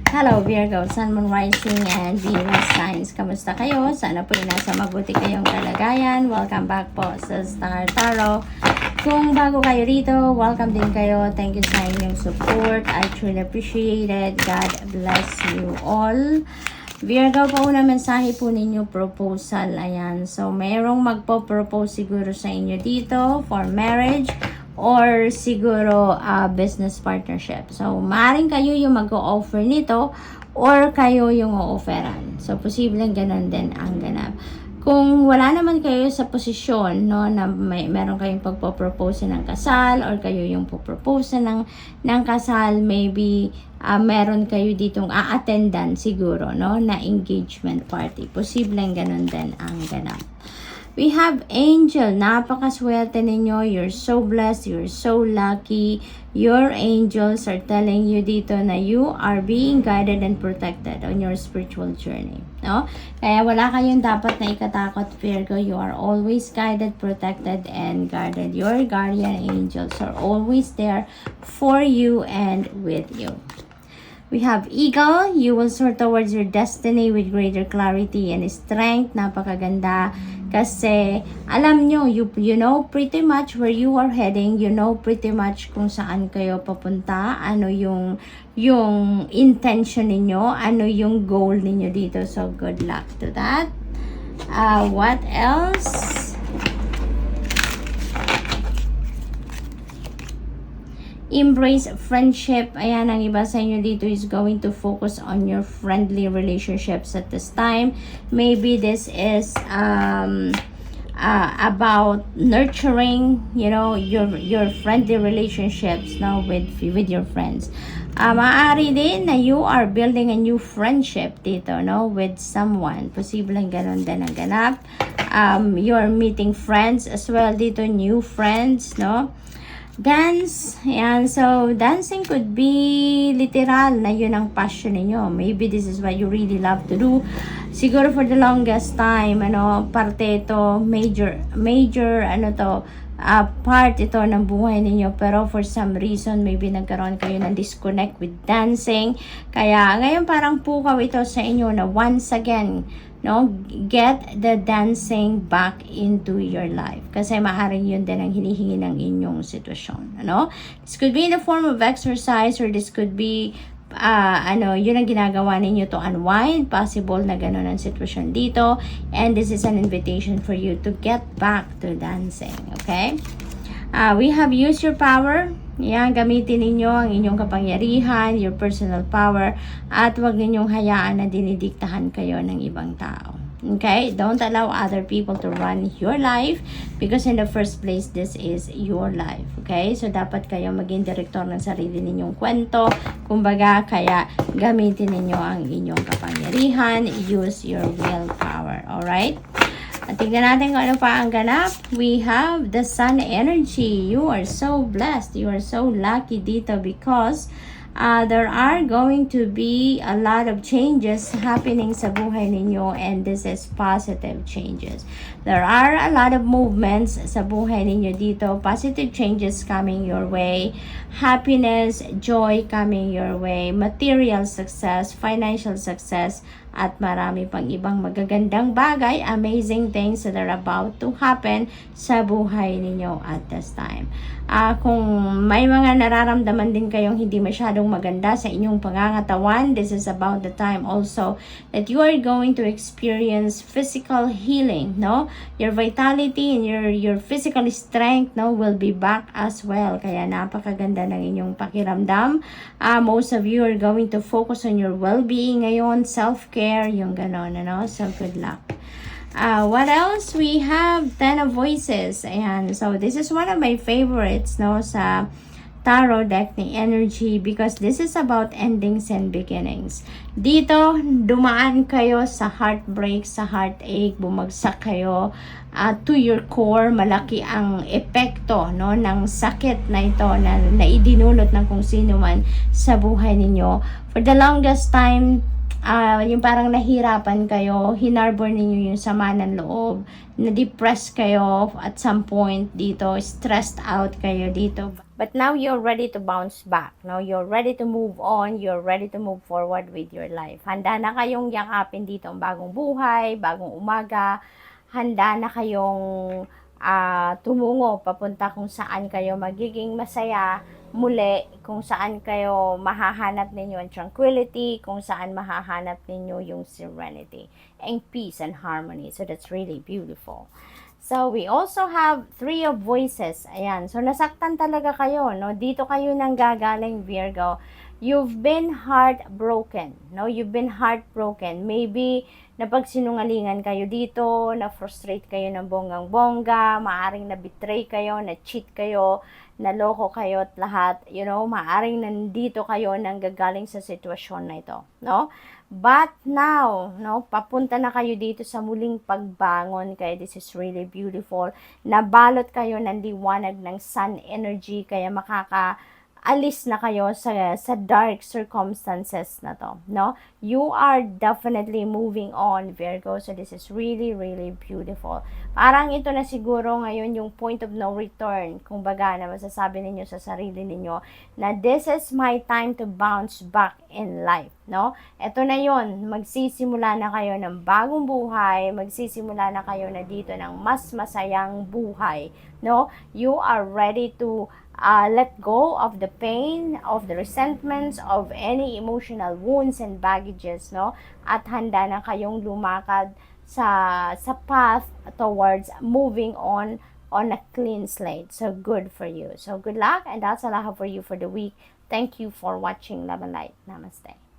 Hello Virgo, Sun, Moon, Rising, and Venus signs. Kamusta kayo? Sana po nasa mabuti kayong kalagayan. Welcome back po sa Star Tarot. Kung bago kayo rito, welcome din kayo. Thank you sa inyong support. I truly appreciate it. God bless you all. Virgo, pauna mensahe po ninyo, proposal. Ayan. So, mayroong magpo-propose siguro sa inyo dito for marriage or siguro business partnership. So, maaaring kayo yung mag-o-offer nito or kayo yung o-offeran. So, posibleng ganun din ang ganap. Kung wala naman kayo sa posisyon, no, na meron kayong pagpo-propose ng kasal or kayo yung po-propose ng kasal, maybe meron kayo ditong a-attendan siguro, no, na engagement party. Posibleng ganun din ang ganap. We have Angel. Napakaswerte ninyo. You're so blessed. You're so lucky. Your angels are telling you dito na you are being guided and protected on your spiritual journey. No? Kaya wala kayong dapat na ikatakot, Virgo. You are always guided, protected, and guarded. Your guardian angels are always there for you and with you. We have Eagle. You will soar towards your destiny with greater clarity and strength. Napakaganda. Kasi, alam nyo, you know pretty much where you are heading. You know pretty much kung saan kayo papunta. Ano yung intention ninyo. Ano yung goal ninyo dito. So, good luck to that. What else? Embrace friendship. Ayan, ang iba sa inyo dito is going to focus on your friendly relationships at this time. Maybe this is about nurturing, you know, your friendly relationships now with your friends. Maaari din na you are building a new friendship dito, no, with someone. Posibleng ganun din ang ganap. You're meeting friends as well dito, new friends, no. Dance. Ayan. So, dancing could be literal na yun ang passion ninyo. Maybe this is what you really love to do. Siguro for the longest time, parte ito, major, part ito ng buhay ninyo. Pero for some reason, maybe nagkaroon kayo ng disconnect with dancing. Kaya, ngayon parang pukaw ito sa inyo na once again, no, get the dancing back into your life. Kasi maaaring yun din ang hinihingi ng inyong sitwasyon. This could be in the form of exercise or this could be, yun ang ginagawa ninyo to unwind. Possible na ganun ang sitwasyon dito. And this is an invitation for you to get back to dancing. Okay? We have use your power. Yan, gamitin ninyo ang inyong kapangyarihan, your personal power, at huwag ninyong hayaan na dinidiktahan kayo ng ibang tao. Okay? Don't allow other people to run your life because in the first place, this is your life. Okay? So, dapat kayo maging direktor ng sarili ninyong kwento. Kumbaga, kaya gamitin ninyo ang inyong kapangyarihan. Use your willpower. Alright? At tignan natin kung ano pa ang ganap. We have the sun energy. You are so blessed. You are so lucky dito because there are going to be a lot of changes happening sa buhay ninyo and this is positive changes. There are a lot of movements sa buhay ninyo dito. Positive changes coming your way. Happiness, joy coming your way. Material success, financial success, at marami pang ibang magagandang bagay, amazing things that are about to happen sa buhay ninyo at this time. Kung may mga nararamdaman din kayong hindi masyadong maganda sa inyong pangangatawan, this is about the time also that you are going to experience physical healing, no? Your vitality and your physical strength, no, will be back as well. Kaya napakaganda ng inyong pakiramdam. Most of you are going to focus on your well-being ngayon, self-care, yung ganon, So, good luck. What else? We have Ten of Voices. Ayan. So, this is one of my favorites, no, sa tarot deck ni energy because this is about endings and beginnings. Dito, dumaan kayo sa heartbreak, sa heartache, bumagsak kayo to your core. Malaki ang epekto, no, ng sakit na ito na idinulot ng kung sino man sa buhay ninyo. For the longest time, yung parang nahirapan kayo, hinarbor ninyo yung sama ng loob, na-depress kayo at some point dito, stressed out kayo dito. But now you're ready to bounce back. Now you're ready to move on. You're ready to move forward with your life. Handa na kayong yakapin dito ang bagong buhay, bagong umaga. Handa na kayong tumungo papunta kung saan kayo magiging masaya muli, kung saan kayo mahahanap ninyo ang tranquility, kung saan mahahanap ninyo yung serenity and peace and harmony. So that's really beautiful. So, we also have Three of Voices. Ayan. So, nasaktan talaga kayo, no? Dito kayo nang gagaling, Virgo. You've been heartbroken, no? You've been heartbroken. Maybe, napagsinungalingan kayo dito, na-frustrate kayo ng bonggang-bongga, maaring na-betray kayo, na-cheat kayo, naloko kayo at lahat, you know, maaring nandito kayo nang gagaling sa sitwasyon na ito, no? But now, no, papunta na kayo dito sa muling pagbangon, kaya this is really beautiful. Nabalot kayo ng liwanag ng sun energy, kaya makakaalis na kayo sa dark circumstances na to, no? You are definitely moving on, Virgo. So this is really, really beautiful. Parang ito na siguro ngayon yung point of no return. Kung baga na masasabi ninyo sa sarili ninyo na this is my time to bounce back in life, no? Ito na yon, magsisimula na kayo ng bagong buhay, magsisimula na kayo na dito ng mas masayang buhay, no? You are ready to let go of the pain, of the resentments, of any emotional wounds and baggages, no? At handa na kayong lumakad sa path towards moving on a clean slate. So good for you. So good luck, and that's all I have for you for the week. Thank you for watching Love and Light. Namaste.